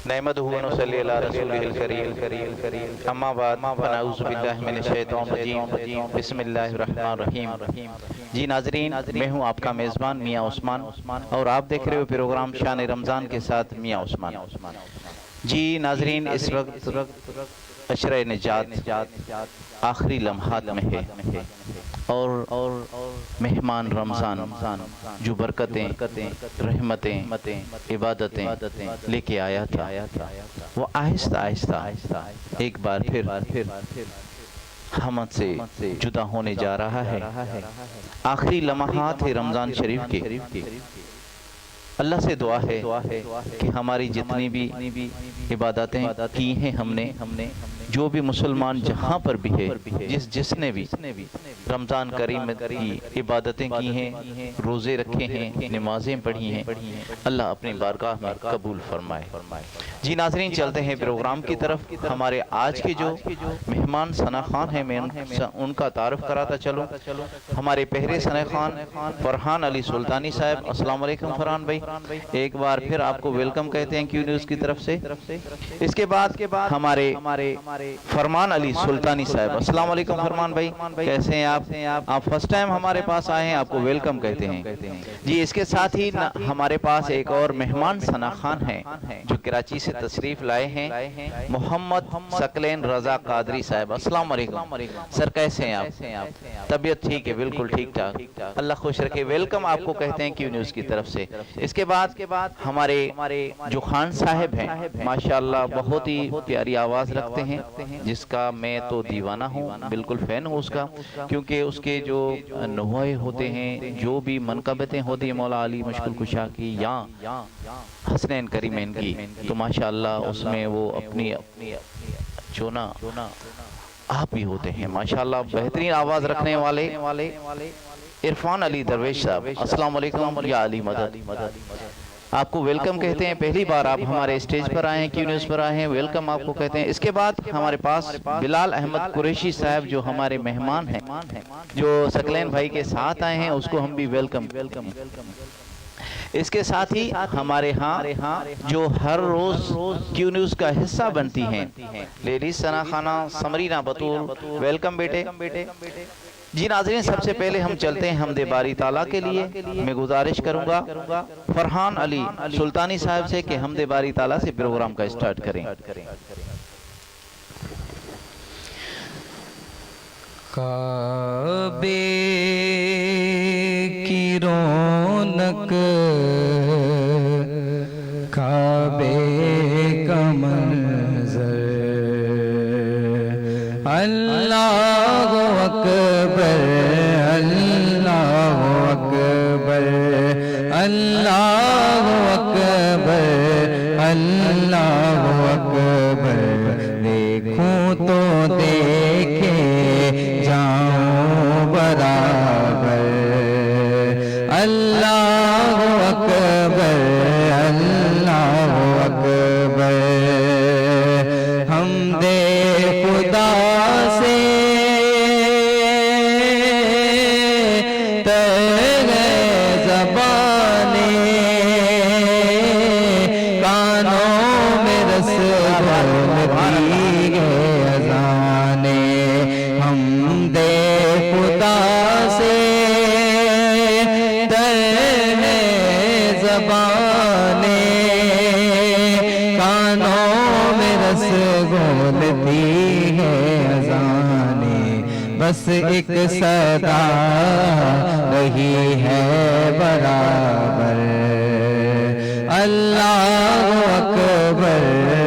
نحمدہ و نصلی علی رسولہ الکریم اما بعد فنعوذ باللہ من الشیطان الرجیم بسم اللہ الرحمن الرحیم۔ جی ناظرین، میں ہوں آپ کا میزبان میاں عثمان اور آپ دیکھ رہے ہو پروگرام شان رمضان کے ساتھ میاں عثمان۔ جی ناظرین، اس وقت عشرہ نجات آخری لمحات میں ہے اور مہمان رمضان جو برکتیں، رحمتیں، عبادتیں لے کے آیا تھا، وہ آہستہ آہستہ ایک بار پھر ہم سے جدا ہونے جا رہا ہے۔ آخری لمحات ہے رمضان شریف کے۔ اللہ سے دعا ہے کہ ہماری جتنی بھی عبادتیں کی ہیں ہم نے، جو بھی مسلمان جہاں پر بھی ہے، جس نے بھی رمضان کریم کی عبادتیں کی ہیں، روزے رکھے ہیں، نمازیں پڑھی ہیں، اللہ اپنی بارگاہ میں قبول فرمائے۔ جی ناظرین، چلتے ہیں پروگرام کی طرف۔ ہمارے آج کے جو مہمان ثنا خان ہیں، میں ان کا تعارف کراتا چلوں۔ ہمارے پہلے ثنا خان فرحان علی سلطانی صاحب۔ السلام علیکم فرحان بھائی، ایک بار پھر آپ کو ویلکم کہتے ہیں کیو نیوز کی طرف سے۔ اس کے بعد ہمارے فرمان علی سلطانی صاحب۔ السلام علیکم فرمان بھائی، کیسے ہیں آپ فرسٹ ٹائم ہمارے پاس آئے ہیں، آپ کو ویلکم کہتے ہیں۔ جی اس کے ساتھ ہی ہمارے پاس ایک اور مہمان ثنا خان ہیں جو کراچی سے تشریف لائے ہیں، محمد ثقلین رضا قادری صاحب۔ السلام علیکم سر، کیسے ہیں آپ؟ طبیعت ٹھیک ہے؟ بالکل ٹھیک ٹھاک، اللہ خوش رکھے۔ ویلکم آپ کو کہتے ہیں کیو نیوز کی طرف سے۔ اس کے بعد ہمارے جو خان صاحب ہیں، ماشاءاللہ بہت ہی پیاری آواز رکھتے ہیں، جس کا میں تو دیوانہ ہوں، بالکل فین ہوں اس کا، کیونکہ اس کے جو نوحے ہوتے ہیں، جو بھی منقبتیں ہوتی ہیں مولا علی مشکل کشا کی یا حسنین کریمین کی، تو ماشاءاللہ اس میں وہ اپنی چونا آپ بھی ہوتے ہیں ماشاءاللہ بہترین آواز رکھنے والے عرفان علی درویش صاحب۔ السلام علیکم یا علی مدد، آپ کو ویلکم کہتے ہیں۔ پہلی بار آپ ہمارے اسٹیج پر آئے ہیں، کیو نیوز پر آئے ہیں، ویلکم آپ کو کہتے ہیں۔ اس کے بعد ہمارے پاس بلال احمد قریشی صاحب جو ہمارے مہمان ہیں، جو ثقلین بھائی کے ساتھ آئے ہیں، اس کو ہم بھی ویلکم۔ اس کے ساتھ ہی ہمارے ہاں جو ہر روز کیو نیوز کا حصہ بنتی ہیں، لیڈیز ثنا خانہ سمرینہ بطول، ویلکم بیٹے۔ جی ناظرین، سب سے پہلے ہم چلتے ہیں حمد باری تعالیٰ کے لیے۔ میں گزارش کروں گا فرحان علی سلطانی صاحب سے کہ حمد باری تعالیٰ سے پروگرام کا اسٹارٹ کریں۔ کعبے کی رونق، کعبے کا منظر، اللہ اکبر، اللہ اکبر، اللہ اکبر، اللہ اکبر، دیکھوں تو دیکھے جاؤں برابر، اللہ اکبر، اللہ اکبر، حمد خدا سے تر زبانیں، کانوں میں رس بھرتی ہے اذانیں، حمد خدا سے تر زبانیں، کانوں میں رس گھولتی ہے اذانیں، بس ایک صدا رہی ہے برابر، اللہ اکبر،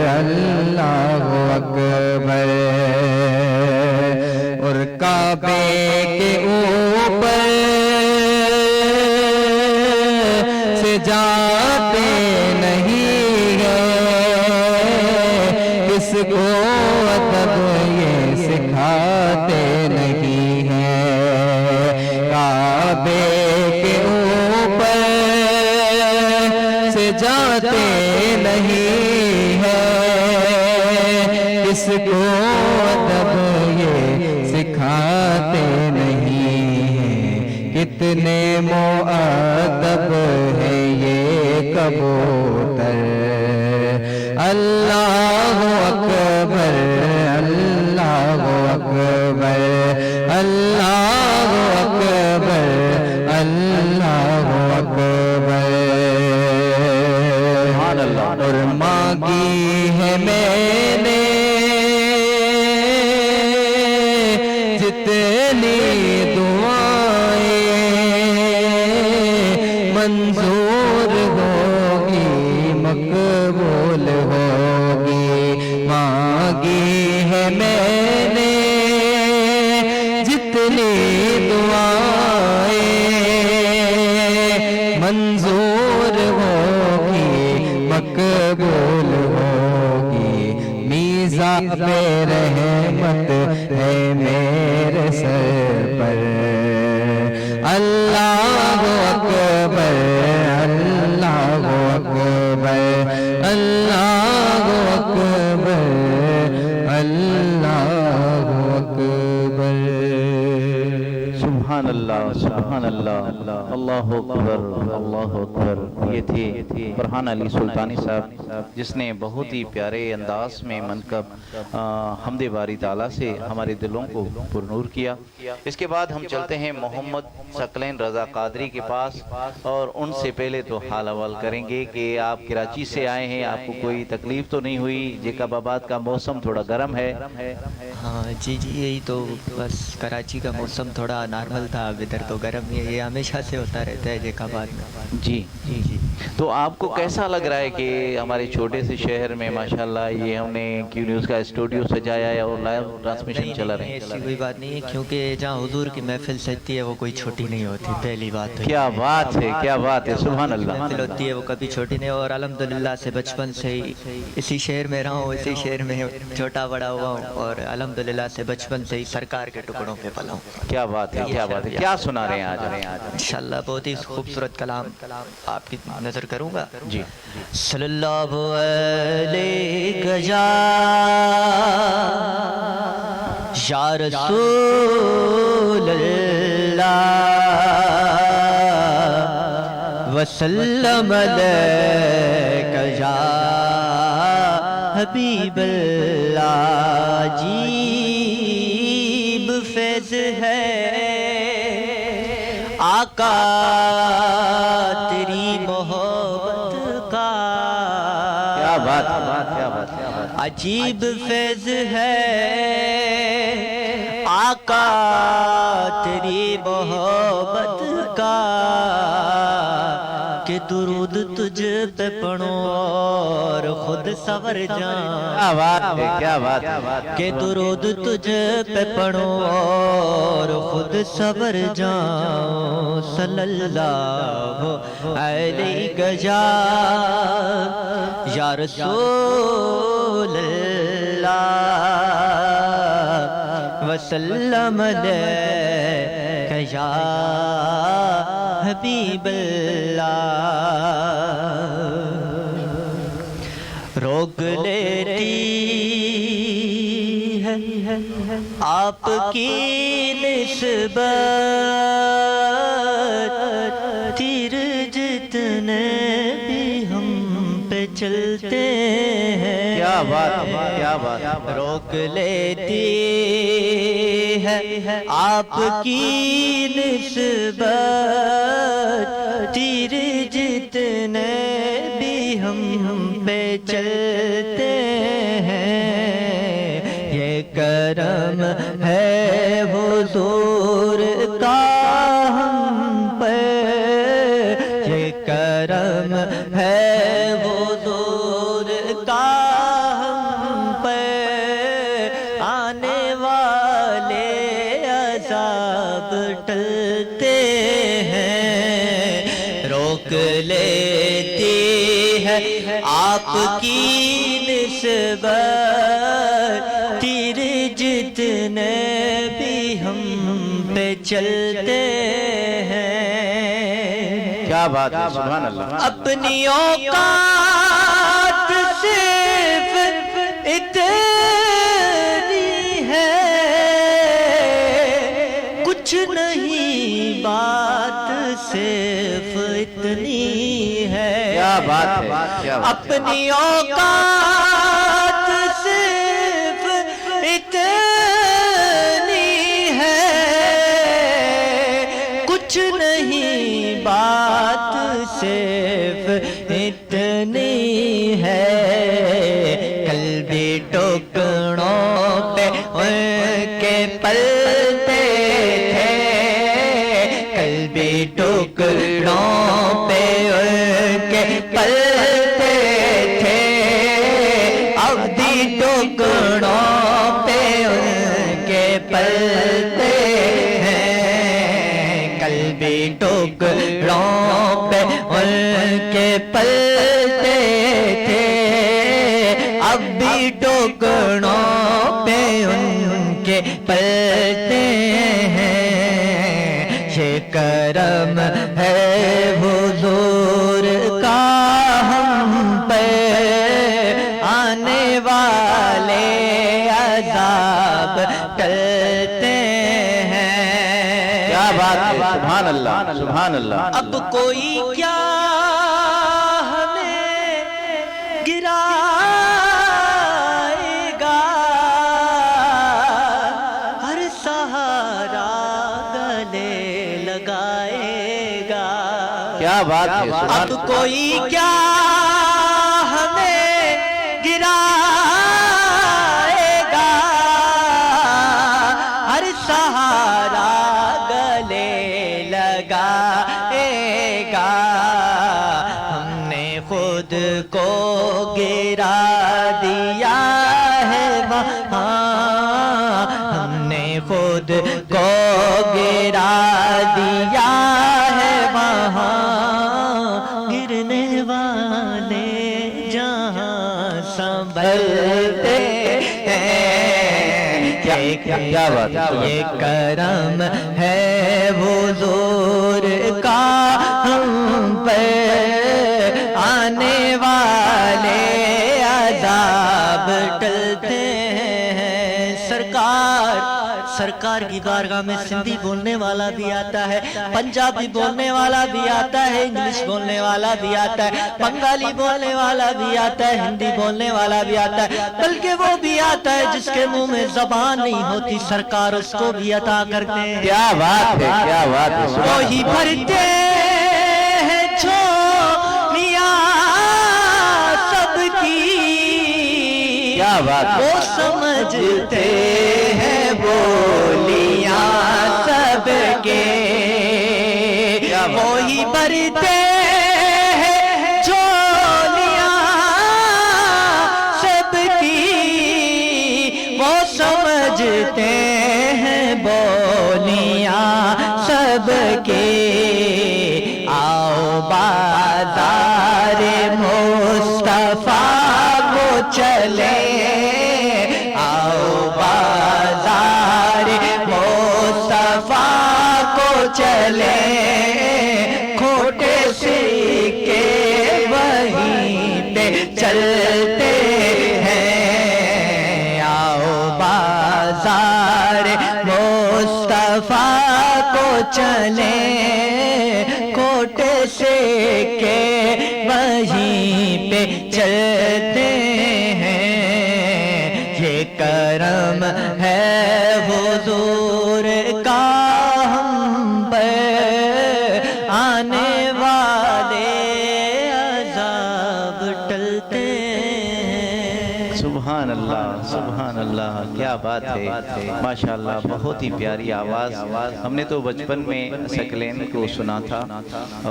اللہ اکبر، اور کعبے کے اوپر سے جاتے نہیں ہیں، کس کو ادب یہ سکھاتے نہیں ہیں، کعبے کے اوپر سے جاتے نہیں ہیں، کس کو ادب یہ سکھاتے نہیں ہیں، کتنے مؤدب ہیں یہ کبوتر۔ اللہ اکبر اللہ اکبر اللہ اکبر اللہ اکبر۔ اور مانگی ہے میں نے جتنی دعائیں، منظور ہوگی مقبول ہوگی۔ مانگی ہے میں نے جتنی دعائیں، منظور ہوگی مقبول ہوگی۔ میزان پہ رحمت ہے میرے سر پر۔ اللہ اکبر اللہ اکبر اللہ اکبر اللہ اکبر۔ سبحان اللہ سبحان اللہ اللہ اکبر اللہ اکبر۔ یہ تھے فرحان علی سلطانی صاحب، جس نے بہت ہی پیارے انداز میں منقب حمد باری تعالیٰ سے ہمارے دلوں کو پرنور کیا۔ اس کے بعد ہم چلتے ہیں محمد ثقلین رضا قادری کے پاس، اور ان سے پہلے تو حال اول کریں گے کہ آپ کراچی سے آئے ہیں، آپ کو کوئی تکلیف تو نہیں ہوئی؟ جیکب آباد کا موسم تھوڑا گرم ہے۔ ہاں جی یہی تو بس کراچی کا موسم تھوڑا نارمل تھا، اب ادھر تو گرم ہی ہے، یہ ہمیشہ سے ہوتا رہتا ہے جیک آباد میں۔ جی جی جی تو آپ کو کیسا لگ رہا ہے کہ ہمارے چھوٹے سے شہر میں ماشاءاللہ یہ ہم نے کیو نیوز کا اسٹوڈیو سجایا ہے اور لائیو ٹرانسمیشن چلا رہے ہیں؟ ایسی کوئی بات نہیں ہے، کیونکہ جہاں حضور کی محفل سجتی ہے وہ کوئی چھوٹی نہیں ہوتی، پہلی بات ہے۔ کیا بات ہے کیا بات ہے، سبحان اللہ۔ محفل ہوتی ہے وہ کبھی چھوٹی نہیں، اور الحمدللہ سے بچپن سے ہی اسی شہر میں رہا ہوں، اسی شہر میں چھوٹا بڑا ہوا ہوں، اور الحمدللہ سے بچپن سے ہی سرکار کے ٹکڑوں پہ پلا ہوں۔ کیا بات ہے کیا بات ہے، کیا سنا رہے ہیں آج؟ انشاءاللہ بہت ہی خوبصورت کلام آپ کی نظر کروں گا۔ جی صلی اللہ علیہ یا رسول اللہ وسلم علیک یا حبیب اللہ۔ عجیب فیض ہے آقا تیری محبت کا، کیا بات کیا بات۔ عجیب فیض ہے آقا تیری محبت کا، کہ درود تجھ پہ پڑھو اور خود سور جاؤں۔ کیا بات ہے کیا بات۔ کہ درود تجھ پہ پڑھو اور خود سور جاؤں۔ صلی اللہ علیہ یا رسول اللہ وسلم علیک یا حبیب اللہ۔ روک لیتی ہے آپ کی نسبت، تیر جتنے بھی ہم پہ چلتے ہیں۔ کیا بات کیا بات۔ روک لیتی ہے آپ کی نسبت، تیر جتنے بھی ہم پہ چلتے ہیں۔ یہ کرم ہے حضور کا ہم پہ، یہ کرم ہے حضور کا ہم پہ، آنے والے عذاب ٹلتے ہیں۔ روک لیتی ہے آپ کی نسبت، تیر جتنے بھی ہم پہ چلتے ہیں۔ کیا کیا بات ہے، سبحان اللہ. اپنی اوقات صرف اتنی ہے، کچھ نہیں بات صرف اتنی ہے. کیا بات ہے، کیا بات ہے. اپنی اوقات صرف اتنی ہے، کچھ نہیں بات صرف اتنی ہے. قلبی ٹکڑوں پہ ان کے پلتے تھے، قلبی ٹکڑوں پہ ان کے پلتے تھے، اب بھی ٹکڑوں پہ ان کے پلتے ہیں. قلبی ٹکڑوں پہ ان کے پلتے تھے، اب بھی ٹکڑوں پہ ان کے پلتے ہیں. یہ کرم ہے حضور کا ہم پہ، آنے والے عذاب ٹلتے ہیں. کیا بات ہے، سبحان اللہ، سبحان اللہ. اب کوئی کیا ہمیں گرائے گا، ہر سہارا گلے لگائے گا. کیا بات ہے، سبحان اب کوئی کیا ہمیں گرائے گا، ہر سہارا گلے لگائے گا. ہم نے خود کو گرا دیا ہے وہاں، ہم نے خود کو گرا دیا ہے وہاں. گرنے والے جہاں سنبھلتے ہیں. کیا بات ہے. یہ کرم ہے حضور کا ہم پہ، آنے والے عذاب ٹلتے ہیں. سرکار کی بارگاہ میں سندھی بولنے والا بھی آتا ہے، پنجابی بولنے والا بھی آتا ہے، انگلش بولنے والا بھی آتا ہے، بنگالی بولنے والا بھی آتا ہے، ہندی بولنے والا بھی آتا ہے، بلکہ وہ بھی آتا ہے جس کے منہ میں زبان نہیں ہوتی، سرکار اس کو بھی عطا کرتے ہیں. کیا بات ہے، کیا بات ہے. وہی بھرتے ہیں جھولیاں سب کی، کیا بات ہے. وہ سمجھتے ہیں بولیاں سب کے. وہی بھرتے ہیں جھولیاں سب کی، وہ سمجھتے ہیں بولیاں سب کے. آؤ بازار مصطفیٰ کو چلے، آؤ بازار مصطفیٰ کو چلے، کھوٹے سکے وہیں پہ چلتے ہیں. آؤ بازار مصطفیٰ کو چلے، کھوٹے سکے وہیں پہ چلتے ہیں. یہ کرم ہے حضور کا ہم پہ، آنے والے عذاب ٹلتے ہیں. سبحان اللہ، سبحان اللہ. کیا بات ہے، ماشاءاللہ. بہت ہی پیاری آواز. ہم نے تو بچپن میں سکلین کو سنا تھا،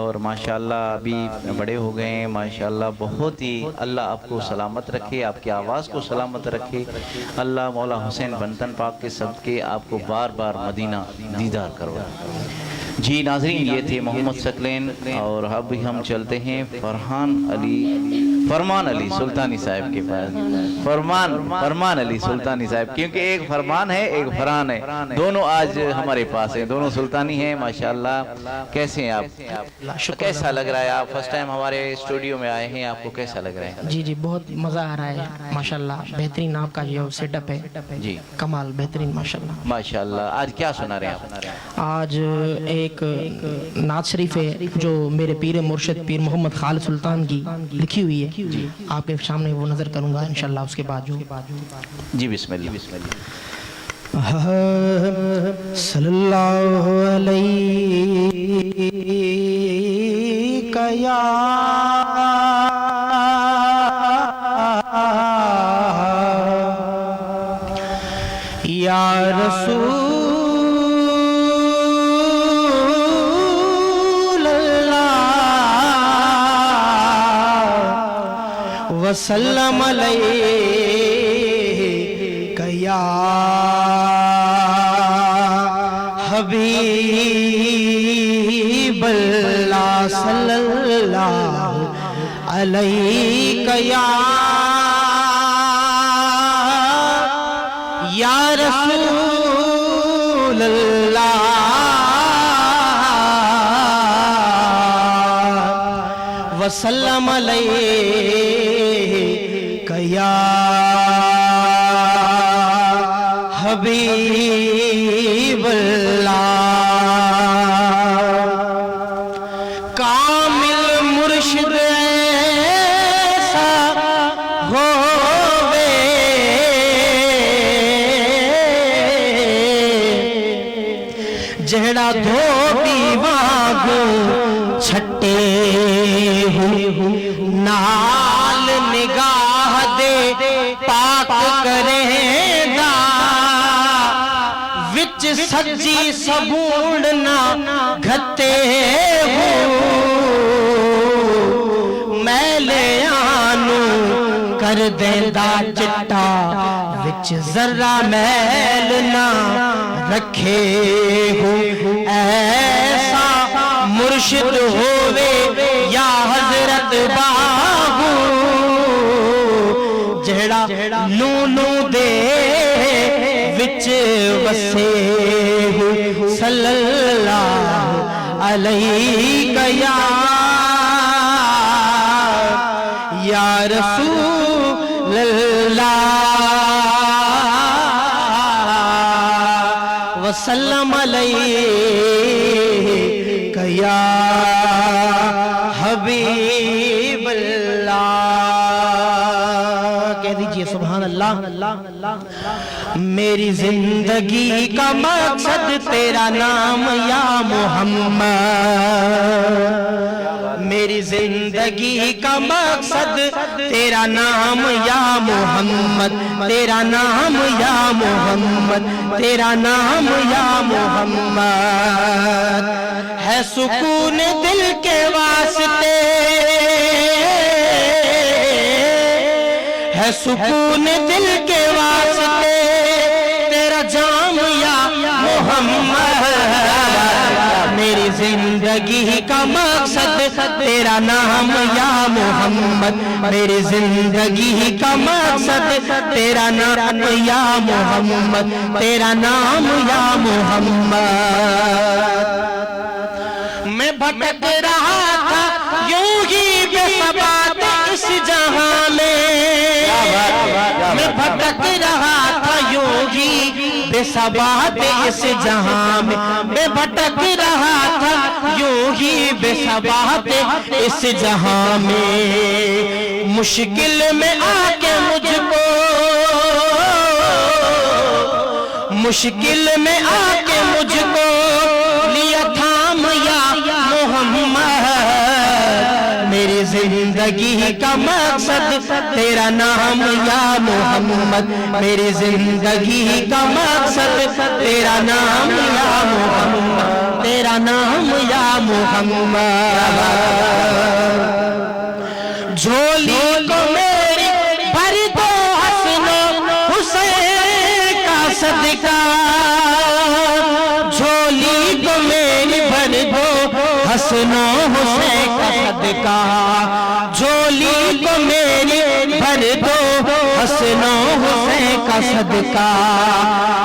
اور ماشاءاللہ ابھی بڑے ہو گئے ہیں. ماشاءاللہ بہت ہی اللہ آپ کو سلامت رکھے، آپ کی آواز کو سلامت رکھے. اللہ مولا حسین بنتن پاک کے صدقے آپ کو بار بار مدینہ دیدار کروائے. جی ناظرین، یہ تھے محمد سکلین، اور اب ہم چلتے ہیں فرحان علی فرمان علی سلطانی صاحب کے پاس، فرمان علی سلطانی صاحب، کیونکہ ایک فرمان ہے ایک فرحان ہے، دونوں آج ہمارے پاس ہیں، دونوں سلطانی ہیں ماشاءاللہ۔ کیسے ہیں آپ؟ کیسا لگ رہا ہے؟ آپ فرسٹ ٹائم ہمارے اسٹوڈیو میں آئے ہیں، آپ کو کیسا لگ رہا ہے؟ جی بہت مزہ آ رہا ہے ماشاءاللہ، بہترین آپ کا جو سیٹ اپ ہے جی کمال، بہترین ماشاءاللہ۔ ماشاءاللہ۔ آج کیا سنا رہے ہیں آپ؟ آج ایک نعت شریف ہے جو میرے پیر مرشد پیر محمد خالد سلطان کی لکھی ہوئی ہے، آپ کے سامنے وہ نظر کروں گا انشاءاللہ۔ اس کے بعد جو جی بسم اللہ۔ صلی اللہ علیہ یا رسول وسلم علیک یا حبیب اللہ صلی اللہ علیک یا رسول اللہ وسلم علیک یا حبیب اللہ۔ کامل مرشد ایسا ہووے جہڑا دھوبی وانگو چھٹے نال نگاہ دے پاک کریں دا، وچ سجی سبوڑنا گھتے ہو میلے آنو کر دیندہ چٹا، وچ ذرہ میل نہ رکھے ہو، ایسا مرشد ہووے یا حضرت باہو جہڑا نونو دے وچ وسے ہو، صلی اللہ علیہ یا رسول اللہ وسلم علیک یا حبیب اللہ۔ کہہ دیجئے سبحان اللہ۔ میری زندگی کا مقصد تیرا نام یا محمد، میری زندگی کا مقصد تیرا نام یا محمد، تیرا نام یا محمد، تیرا نام یا محمد، ہے سکون دل کے واسطے، ہے سکون دل کے واسطے تیرا جام یا محمد، میری زندگی کا مقصد تیرا نام یا محمد، میری زندگی کا مقصد تیرا نام یا محمد، تیرا نام یا محمد۔ میں بھٹک رہا تھا یوں ہی بے ثبات اس جہاں میں، میں بھٹک رہا تھا یوں ہی بے ثبات اس جہاں میں، میں بھٹک رہا تھا یوں ہی بے ثبات اس جہاں میں، مشکل میں آ کے مجھ کو، مشکل میں آ کے مجھ کو لیا تھام یا محمد، میری زندگی کا مقصد تیرا نام یا محمد، میری زندگی کا مقصد تیرا نام یا محمد، تیرا نام یا محمد۔ جھولی کو میری بھر دو حسن و حسین کا صدقہ، جھولی کو میری بھر دو حسن و حسین کا صدقہ، جھولی کو میری کا صدقہ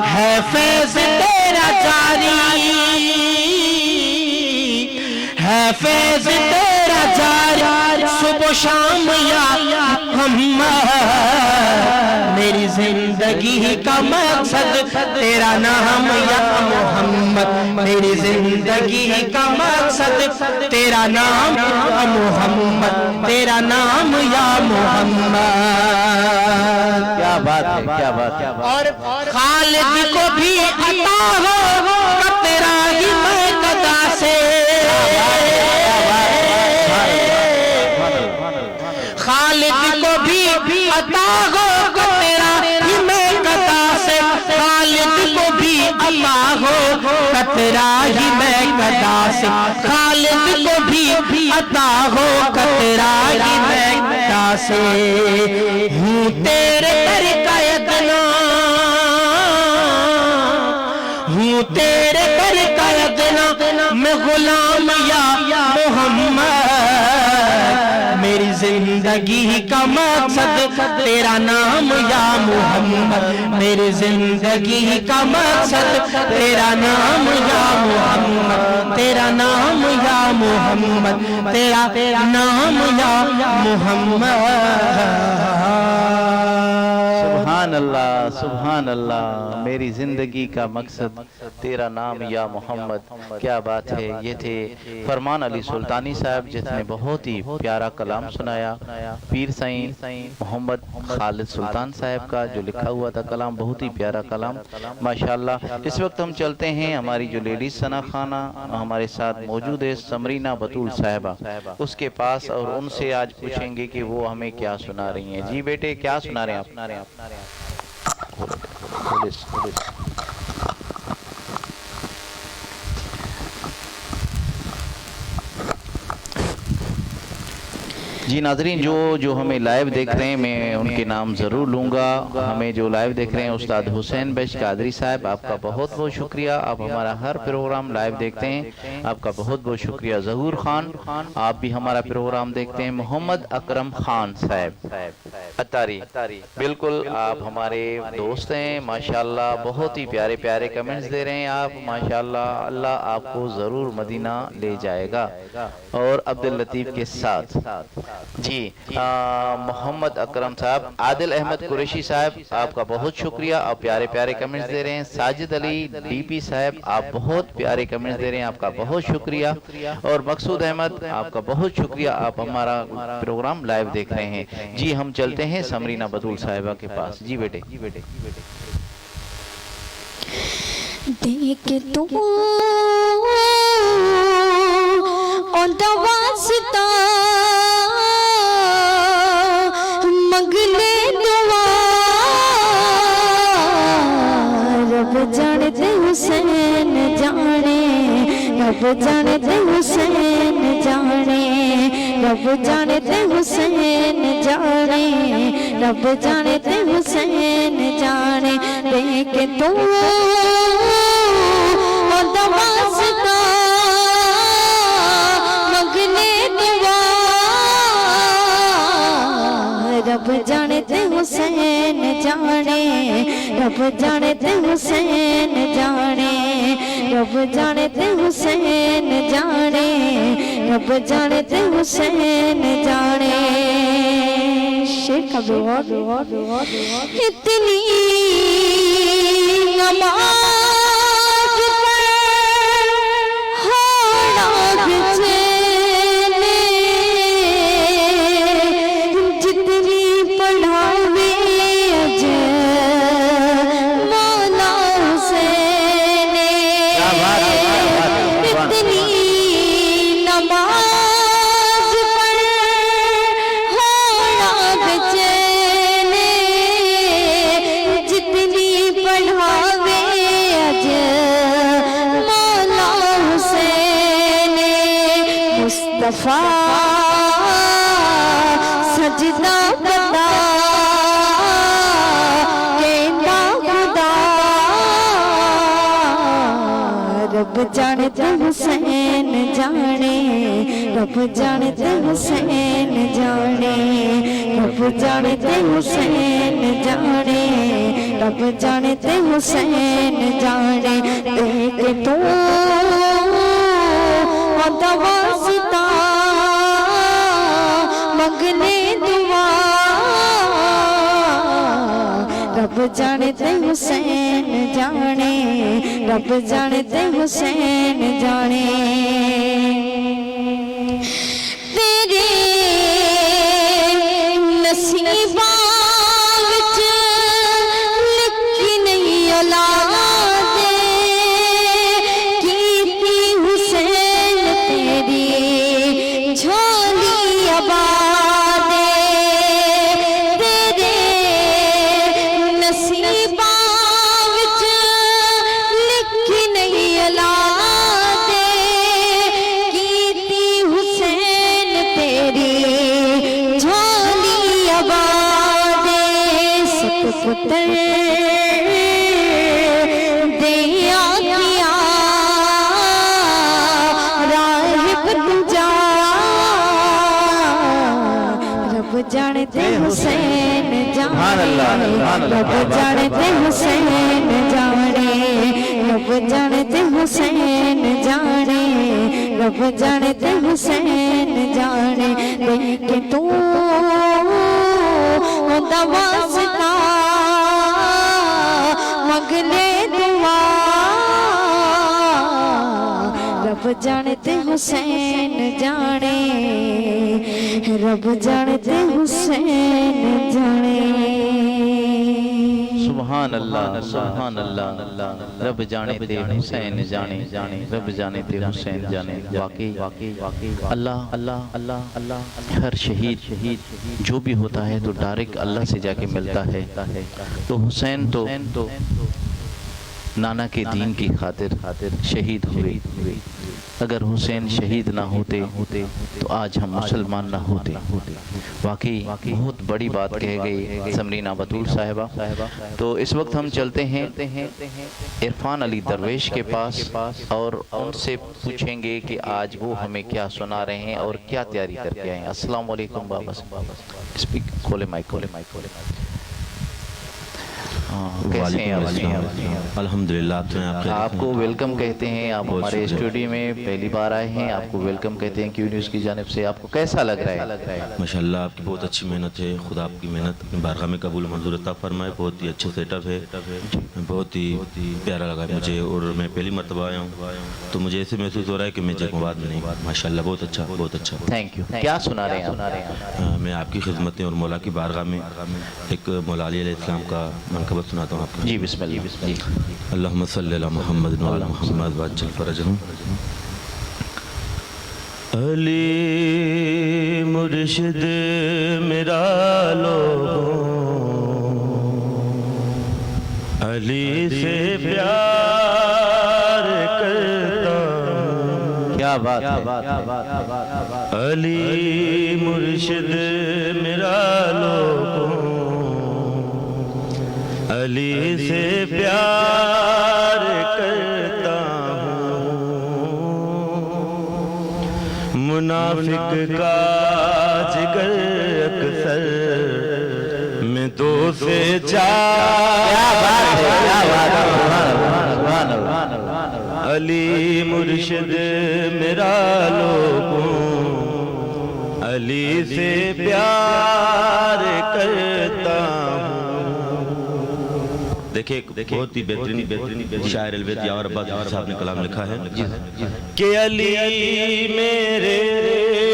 ہے فیض تیرا جاری ہے فیض تیرا جاری صبح شام یا محمد میری زندگی کا مقصد تیرا نام یا محمد میری زندگی کا مقصد تیرا نام یا محمد تیرا نام یا محمد کیا بات ہے کیا بات ہے اور خالد کو بھی عطا ہو کہ تیرا ہی میں قدا سے خالد کو بھی عطا ہو کہ تیرا ہی میں قدا سے خالد کو بھی عطا ہو کہ تیرا ہی میں قدا سے خالد کو بھی عطا ہو کہ تیرا ہی میں قدا سے ہوں تیرے در کا ادنا ہوں تیرے در کا ادنا میں غلام یا محمد میری زندگی کا مقصد تیرا نام یا محمد میری زندگی کا مقصد تیرا نام یا محمد تیرا نام یا محمد تیرا نام یا محمد سبحان اللہ میری زندگی کا مقصد تیرا نام یا محمد کیا بات ہے یہ تھے فرمان علی سلطانی صاحب جس نے بہت ہی پیارا کلام سنایا پیر سائیں محمد خالد سلطان صاحب کا جو لکھا ہوا تھا کلام بہت ہی پیارا کلام ماشاءاللہ اس وقت ہم چلتے ہیں ہماری جو لیڈیز ثنا خانہ ہمارے ساتھ موجود ہے سمرینہ بطول صاحبہ اس کے پاس اور ان سے آج پوچھیں گے کہ وہ ہمیں کیا سنا رہی ہیں جی بیٹے کیا سنا رہے ہیں آپ جی ناظرین جو ہمیں لائیو دیکھ رہے ہیں میں ان کے نام ضرور لوں گا ہمیں جو لائیو دیکھ رہے ہیں استاد حسین بش قادری صاحب آپ کا بہت بہت شکریہ آپ ہمارا ہر پروگرام لائیو دیکھتے ہیں آپ کا بہت بہت شکریہ ظہور خان آپ بھی ہمارا پروگرام دیکھتے ہیں محمد اکرم خان صاحب اتاری بالکل آپ ہمارے دوست ہیں ماشاءاللہ بہت ہی پیارے پیارے کمنٹس دے رہے ہیں آپ ماشاءاللہ اللہ آپ کو ضرور مدینہ لے جائے گا اور عبداللطیف کے ساتھ جی محمد اکرم صاحب عادل احمد قریشی صاحب آپ کا بہت شکریہ آپ پیارے پیارے کمنٹس دے رہے ہیں ساجد علی ڈی پی صاحب آپ بہت پیارے کمنٹس دے رہے ہیں آپ کا بہت شکریہ اور مقصود احمد آپ کا بہت شکریہ آپ ہمارا پروگرام لائیو دیکھ رہے ہیں جی ہم چلتے ہیں سمرینہ بطول صاحبہ کے پاس جی بیٹے دیکھ تو واسطہ مغلے دعا رب جانتے حسین جانے رب جانتے حسین جانے رب جانتے حسین جانے رب جانتے حسین جانے دیکھ تو واسطہ رب جانتے حسین جانے رب جانتے حسین جانے رب جانتے حسین جانے رب جانتے حسین جانے شیر کا اتنی نماز پڑھ سجدہ بتا کہنا خدا رب جانتے حسین جانے رب جانتے حسین جانے رب جانتے حسین جانے رب جانے تے حسین جانے دیکھ تو آدھا واسطہ مگنے دعا رب جانے تے حسین جانے رب جانے تے حسین جانے تیرے نصیباں وچ لکھی نہیں اولاد کیتی حسین تیری جھولی آباد تیرے نصیباں وچ لکھی نہیں اولاد کیتی حسین تیری جھولی آباد ست پتر دیا کیا راہب تجا رب جانے تے حسین جانے رب جانے تے حسین جانے رب جانے تے حسین جانے رب جانے تے حسین جانے دیکھ تو آدھا واسطہ مگنے دعا رب جانے تے حسین جانے رب جانے تے حسین جانے سبحان اللہ سبحان اللہ رب جانے تے حسین جانے رب جانے تے حسین جانے واقعی اللہ اللہ اللہ اللہ ہر شہید جو بھی ہوتا ہے تو ڈائریکٹ اللہ سے جا کے ملتا ہے تو حسین تو نانا کے دین کی خاطر شہید ہوئے اگر حسین شہید نہ ہوتے تو آج ہم مسلمان نہ ہوتے واقعی بہت بڑی بات کہہ گئی سمرینہ بطول صاحبہ تو اس وقت ہم چلتے ہیں عرفان علی درویش کے پاس اور ان سے پوچھیں گے کہ آج وہ ہمیں کیا سنا رہے ہیں اور کیا تیاری کر کے آئے ہیں السلام علیکم بابا اسپیک کھولے مائک کیسے ہیں الحمدللہ آپ کو ویلکم کہتے ہیں آپ ہمارے اسٹوڈیو میں پہلی بار آئے ہیں آپ کو ویلکم کہتے ہیں کیو نیوز کی جانب سے آپ کو کیسا لگ رہا ہے ماشاءاللہ آپ کی بہت اچھی محنت ہے خدا آپ کی محنت اپنی بارگاہ میں قبول منظور عطا فرمائے بہت ہی اچھا سیٹ اپ ہے بہت ہی پیارا لگا مجھے اور میں پہلی مرتبہ آیا ہوں تو مجھے ایسے محسوس ہو رہا ہے کہ میں جگمواد میں نہیں ماشاءاللہ بہت اچھا تھینک یو کیا سنا رہے ہیں میں آپ کی خدمت میں اور مولا کی بارگاہ میں ایک مولا علی علیہ السلام کا منقبت سناتا ہوں آپ کو جی بسم اللہ اللہم صلی علی محمد وعلی محمد وعجل فرجہم علی مرشد میرا لوگوں علی سے پیار کرتا کیا بات ہے علی مرشد میرا لوگوں علی سے پیار کرتا ہوں منافق کا جگر اکثر میں تو سے علی مرشد میرا لوگوں علی سے پیار کرتا ہوں دیکھیں بہت ہی بہترین شاعر الوید یاور عباس صاحب نے کلام لکھا ہے کہ علی میرے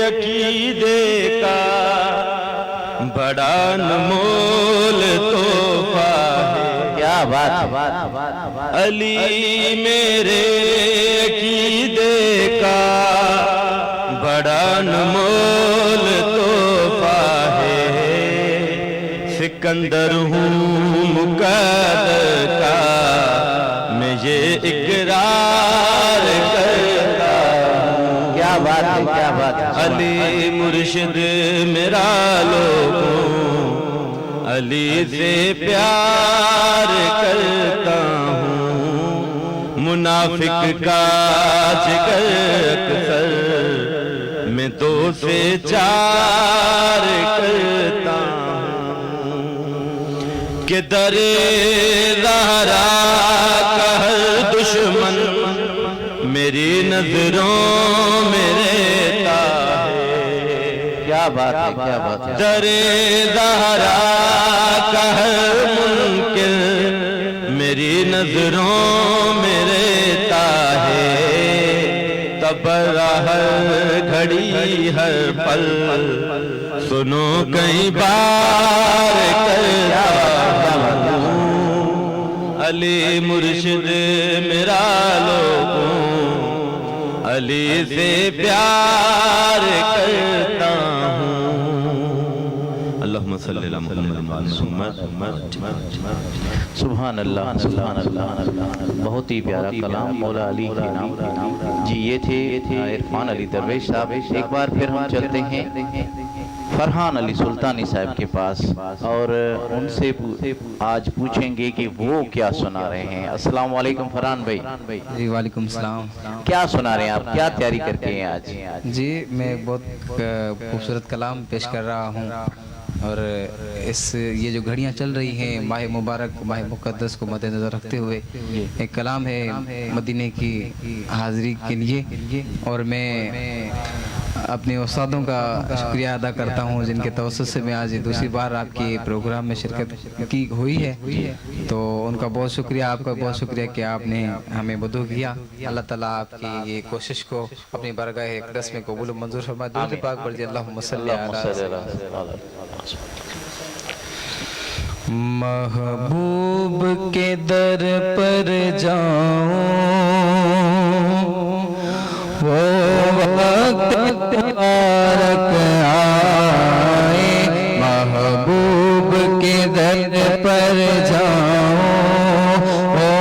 عقیدے کا بڑا نمول تحفہ ہے کیا بات علی میرے عقیدے کا بڑا نمول تحفہ ہے سکندر ہوں مقدر کا میں یہ اقرار کرتا ہوں کیا بات ہے علی مرشد میرا لوگوں علی سے پیار کرتا ہوں منافق کا جگر اکثر میں دو سے چار کرتا ہوں کہ در زہرا کا ہر دشمن میری نظروں میں رہتا ہے. کیا بات ہے، کیا بات ہے. در زہرا کا ہر منکر میری نظروں میں رہتا ہے. تبرہ ہر گھڑی ہر پل سنو کئی بار کرتا ہوں. علی مرشد میرا لوگوں علی سے پیار کرتا ہوں. اللہم صلی اللہ محمد. سبحان اللہ، سبحان اللہ. بہت ہی پیارا کلام مولا علی کے نام. جی یہ تھے عرفان علی درویش صاحب. ایک بار پھر ہم چلتے ہیں فرحان علی سلطانی صاحب کے پاس اور ان سے آج پوچھیں گے کہ وہ کیا سنا رہے ہیں. السلام علیکم فرحان بھائی. جی وعلیکم السلام. کیا سنا رہے ہیں آپ، کیا تیاری کرتے ہیں آج؟ جی میں ایک بہت خوبصورت کلام پیش کر رہا ہوں اور یہ جو گھڑیاں چل رہی ہیں ماہ مبارک ماہ مقدس کو مد نظر رکھتے ہوئے ایک کلام ہے مدینے کی حاضری کے لیے. اور میں اپنے استادوں کا شکریہ ادا کرتا ہوں جن کے توسط سے میں آج دوسری بار آپ کے پروگرام میں شرکت کی ہوئی ہے. تو ان کا بہت شکریہ، آپ کا بہت شکریہ کہ آپ نے ہمیں مدعو کیا. اللہ تعالیٰ آپ کی یہ کوشش کو اپنی بارگاہ اقدس میں قبول و منظور فرمائے. درود پاک پڑھ جی اللہم صلی علی محبوب کے در پر جاؤں وہ وقت مبارک آئے. محبوب کے در پر جاؤں وہ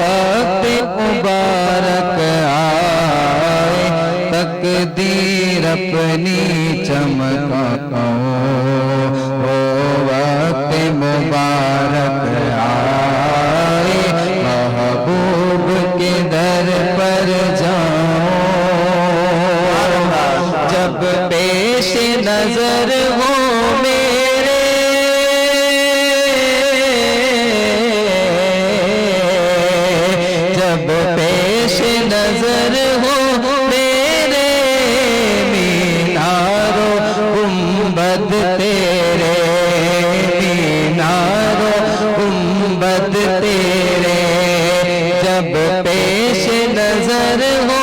وقت مبارک آئے. تقدیر اپنی چمکاؤں وہ وقت مبارک آئے. محبوب کے در پر جاؤں جب پیش نظر ہو میرے جب پیش نظر ہو میرے مینارو گنبد تیرے مینارو گنبد تیرے جب پیش نظر ہو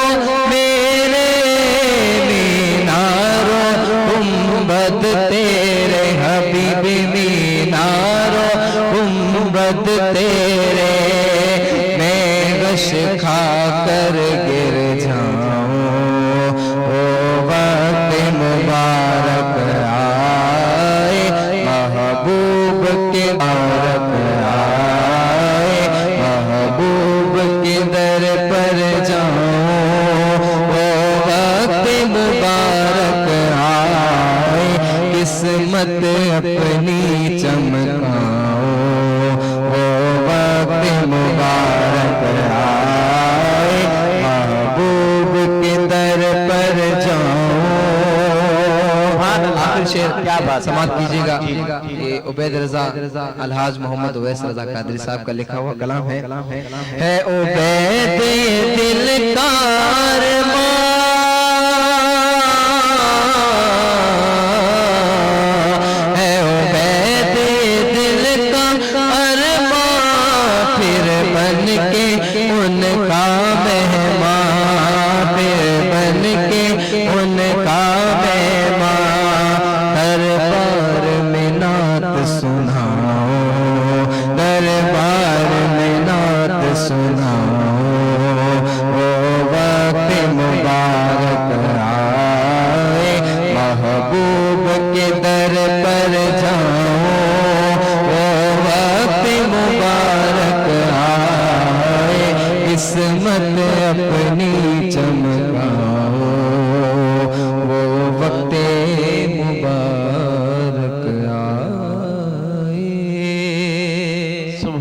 میرے مینارو گنبد تیرے حبیب مینارو گنبد تیرے. میں غش کھا کر گر جاؤں وہ وقت مبارک آئے. محبوب کے مبارک آئے. محبوب کے در پر جاؤں وہ وقت مبارک آئے. قسمت اپنی چمکاؤں وہ وقت مبارک آئے. محبوب کے در پر جاؤں. آخر شعر کیا بات سماعت کیجیے گا. یہ عبید رضا الحاج محمد اویس رضا قادری صاحب کا لکھا ہوا کلام ہے. ہے عبید دل کا ارمان ہے عبید دل کا ارمان پھر بن کے ان کا مہمان پھر بن کے ان کا مہمان. دربار میں نعت سناؤ دربار میں نعت سناؤ وہ وقت مبارک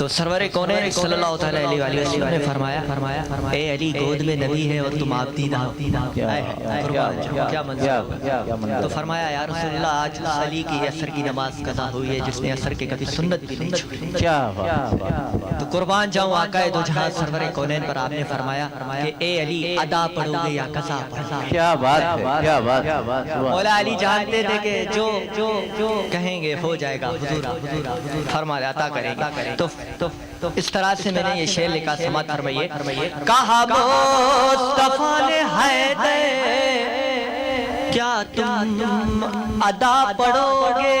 تو سرور کونین صلی اللہ تعالیٰ علیہ وسلم نے فرمایا اے علی گود میں نبی ہے اور تم آپ دیدہ کیا منظر. تو فرمایا یا رسول اللہ آج علی کی عصر کی نماز قضا ہوئی ہے جس نے عصر کے کبھی سنت بھی نہیں چھوڑی. کیا بات. تو قربان جاؤں آقا دو جہاں سرور کونین پر آپ نے فرمایا کہ اے علی ادا پڑھو گے یا قضا پڑھو گے. کیا بات ہے, کیا بات. مولا علی جانتے تھے کہ جو کہیں گے ہو جائے گا, حضور فرما عطا کریں گے. تو اس طرح سے میں نے یہ شعر لکھا, سماعت فرمائیے. کہا مصطفیٰ نے حیدر کیا تم ادا پڑھو گے,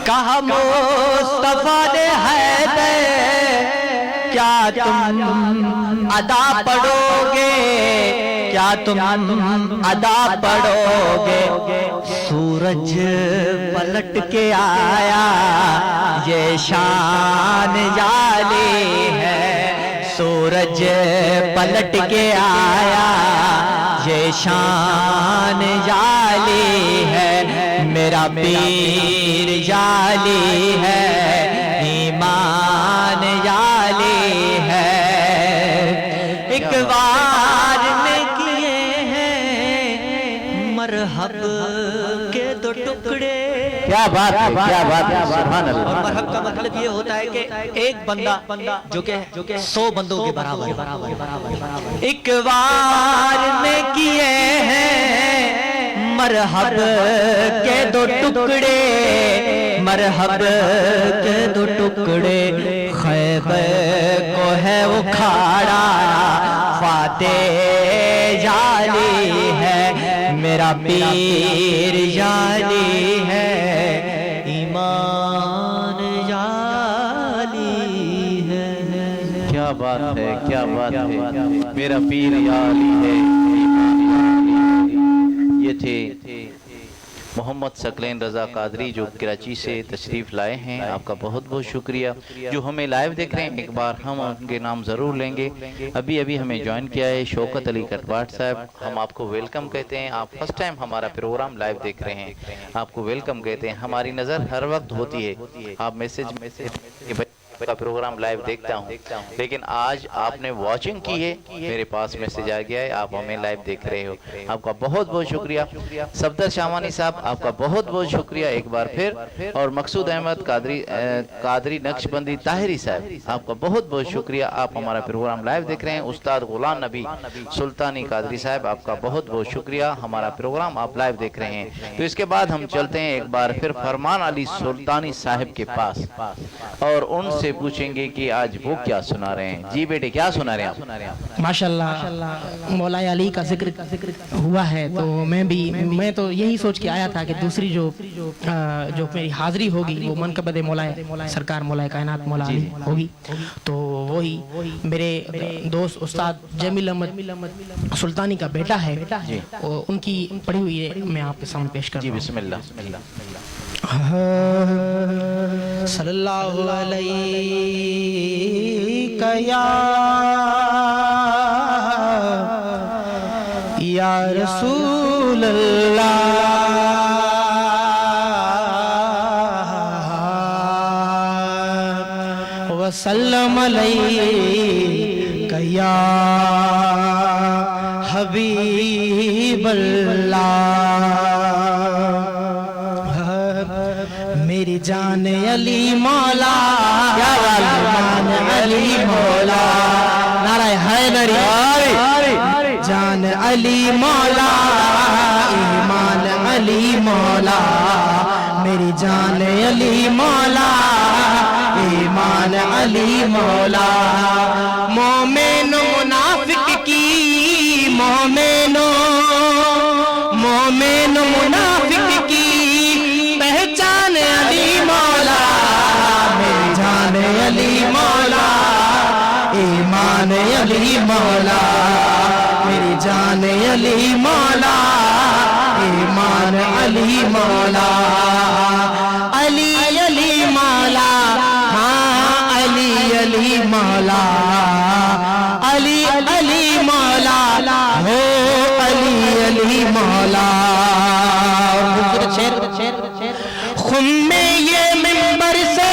کہا مصطفیٰ نے حیدر کیا تم ادا پڑھو گے, کیا تم ادا پڑھو گے. سورج پلٹ کے آیا یہ شان جالی ہے, سورج پلٹ کے آیا یہ شان جالی ہے. میرا پیر جالی ہے, ایمان جالی ہے. ایک بار میں کیے ہیں مرحب کے دو ٹکڑے. کیا بات ہے, کیا بات ہے, سبحان اللہ. اور مرحب کا مطلب یہ ہوتا ہے کہ ایک بندہ جو کہ 100 بندوں کے برابر. ایک بار میں کیے ہیں مرحب کے دو ٹکڑے, مرحب کے دو ٹکڑے. خیبر کو ہے اکھاڑا فاتح جالی ہے, میرا پیر جالی ہے, ایمان جالی ہے. کیا بات ہے, کیا بات ہے, میرا پیر جالی ہے, ایمان جالی ہے. یہ تھے محمد ثقلین رضا قادری جو کراچی سے تشریف لائے ہیں. آپ کا بہت بہت شکریہ. جو ہمیں لائیو دیکھ رہے ہیں ایک بار ہم ان کے نام ضرور لیں گے. ابھی ہمیں جوائن کیا ہے شوکت علی کٹواٹ صاحب, ہم آپ کو ویلکم کہتے ہیں. آپ فرسٹ ٹائم ہمارا پروگرام لائیو دیکھ رہے ہیں, آپ کو ویلکم کہتے ہیں. ہماری نظر ہر وقت ہوتی ہے, آپ میسج کا پروگرام لائیو دیکھتا ہوں, لیکن آج آپ نے واچنگ کی ہے, میرے پاس میسج آ گیا ہے, آپ ہمیں لائیو دیکھ رہے ہو. آپ کا بہت بہت شکریہ. صفدر شامانی صاحب آپ کا بہت بہت شکریہ ایک بار پھر. اور مقصود احمد قادری نقش بندی طاہری صاحب آپ کا بہت بہت شکریہ. آپ ہمارا پروگرام لائیو دیکھ رہے ہیں. استاد غلام نبی سلطانی قادری صاحب آپ کا بہت بہت شکریہ, ہمارا پروگرام آپ لائیو دیکھ رہے ہیں. تو اس کے بعد ہم چلتے ہیں ایک بار پھر فرمان علی سلطانی صاحب کے پاس اور ان سے پوچھیں گے کہ آج وہ کیا سنا رہے ہیں. جی بیٹے کیا سنا رہے ہیں آپ؟ ماشاءاللہ مولا علی کا ذکر ہوا ہے تو میں تو یہی سوچ کے آیا تھا کہ دوسری جو میری حاضری ہوگی وہ منقبت مولا سرکار مولا کائنات مولا علی ہوگی. تو وہی میرے دوست استاد جمیل احمد سلطانی کا بیٹا ہے, ان کی پڑھی ہوئی ہے میں آپ کے سامنے پیش کر رہا ہوں. بسم اللہ. صلی اللہ علیہ یا رسول اللہ وسلم علیہ یا حبیب اللہ. میری جان علی مولا, جان علی مولا, نعرہ حیدری, جان علی مولا, ایمان علی مولا, میری جان علی مولا, ایمان علی مولا. مومن و منافق کی, مومن و منافق کی پہچان علی مولا, میری جان علی مولا, ایمان علی مولا, میری جان علی مولا, ایمان علی مولا. علی علی مولا, ہاں علی علی مولا, علی علی مولا, ہو علی علی مولا. خم میں یہ منبر سے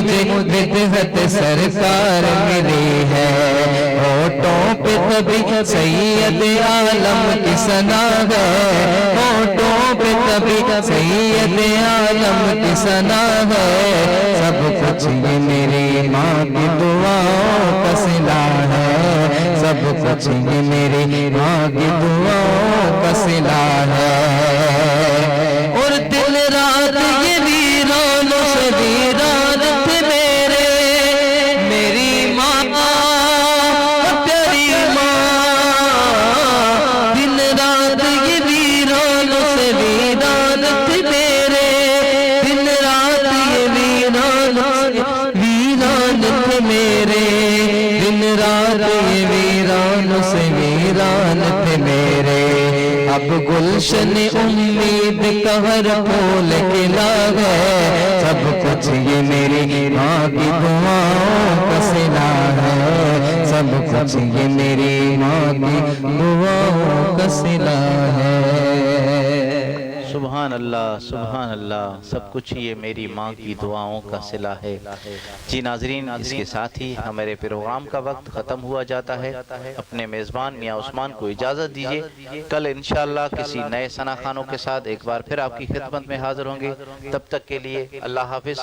مجھے بدعت سرکار ملی ہے، ہونٹوں پہ تبھی سید عالم کی ثنا ہے، ہونٹوں پہ تبھی سید عالم کی ثنا ہے، سب کچھ یہ میری ماں کی دعاؤں کا صلہ ہے، سب کچھ یہ میری ماں کی دعاؤں کا صلہ ہے، اور دن رات یہ ویران سے ویران تھے میرے، میری ماں پیاری ماں، دن رات یہ ویران سے ویران تھے میرے، دن رات یہ ویران تھے میرے، دن رات یہ ویران سے ویران تھے میرے، اب گلشن امید کا ہر پھول کھلا ہے، سب کچھ یہ میری ماں کی دعاؤں کا صلہ ہے، سب کچھ یہ میری ماں کی دعاؤں کا صلہ ہے۔ سبحان اللہ سبحان اللہ، سب کچھ یہ میری ماں کی دعاؤں کا صلہ ہے۔ جی ناظرین، اس کے ساتھ ہی ہمارے پروگرام کا وقت ختم ہوا جاتا ہے۔ اپنے میزبان میاں عثمان کو اجازت دیجیے، کل انشاءاللہ کسی نئے ثنا خوانوں کے ساتھ ایک بار پھر آپ کی خدمت میں حاضر ہوں گے۔ تب تک کے لیے اللہ حافظ۔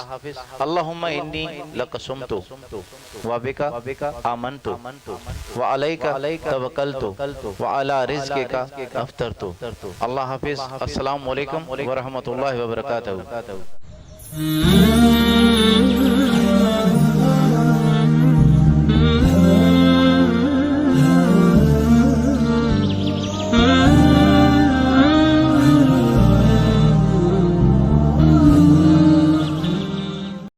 اللہم انی لک صمتو وبک آمنتو وعلیک توکلتو وعلی رزقک افطرتو۔ اللہ حافظ۔ السلام علیکم ورحمۃ اللہ وبرکاتہ۔